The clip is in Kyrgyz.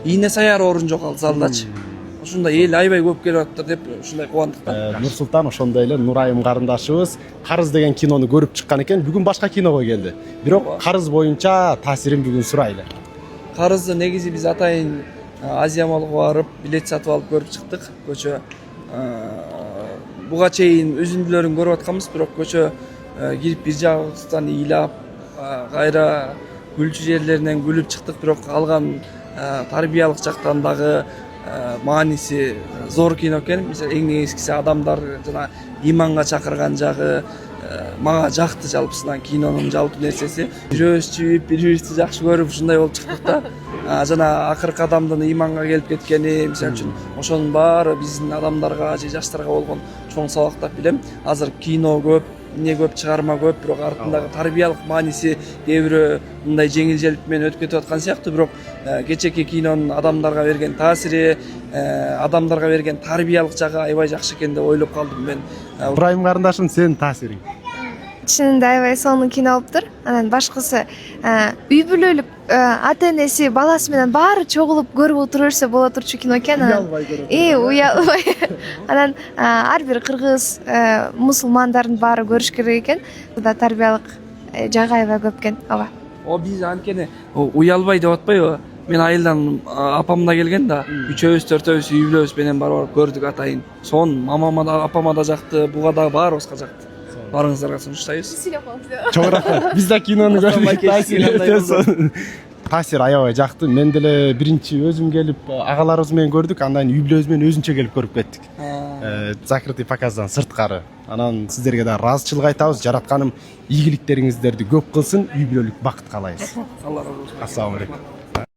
ийне саяр орун жок ал залдачы. Ушундай эл аябай көп келип атыптыр деп ушундай кубандык да. Нурсултан ошондой эле Нурайым карындашыбыз Карыз деген кинону көрүп чыккан экен. Бүгүн башка киного келди. Бирок Карыз боюнча таасирин бүгүн сурайлы. Карызды негизи биз атайын Азия малга барып, билет сатып алып көрүп чыктык. Көчө буга чейин үзүндүлөрүн көрүп атканбыз, бирок көчө кирип бир жагыбыздан ыйлап, кайра күлчү жерлеринен күлүп чыктык, бирок алган тарбиялык жактан дагы мааниси зор кино экен. Мисалы эң негизгиси адамдар жана иманга чакырган жагы мага жакты жалпысынан кинонун жалпы нерсеси. Жүрөбүз чүйүп, бири-бирибизди жакшы көрүп ушундай болуп чыктык да. Жана акыркы адамдын иманга келип кеткени, мисалы үчүн ошонун баары биздин адамдарга же жаштарга болгон чоң сабак деп билем. Азыр кино көп, эмне көп, чыгарма көп, бирок артындагы тарбиялык мааниси кээ бирөө мындай жеңил желп менен өтүп кетип аткан сыяктуу, бирок кечээки кинонун адамдарга берген таасири, адамдарга берген тарбиялык жагы аябай жакшы экен деп ойлоп калдым мен. Нурайым карындашым, сенин таасириң? Чынында аябай сонун кино болуптур. Анан башкысы үй бүлөлүк ата энеси баласы менен баары чогулуп көрүп отура берсе боло турчу кино экен. Уялбай. Анан ар бир кыргыз мусулмандардын баары көрүш керек экен. Буда тарбиялык жагы аябай көп экен. Ооба. Биз анткени уялбай деп атпайбы? Мен айылдан апам да келген да, үчөөбүз, төртөөбүз үй бүлөбүз менен барып көрдүк атайын. Сон мамама да, апама да жакты, буга да баарыбызга жакты. Барыңыздарга сунуштайбыз. Чоң рахмат. Биз да кинону көрдүк. Таасир аябай жакты. Мен деле биринчи өзүм келип агаларыбыз менен көрдүк, андан үй бүлөбүз менен өзүнчө келип көрүп кеттик. Закрытый показдан сырткары. Анан сиздерге да ыраазычылык айтабыз. Жаратканым ийгиликтериңиздерди көп кылсын, үй бүлөлүк бакыт каалайбыз. Алла разы болсун. Ассаламу алейкум.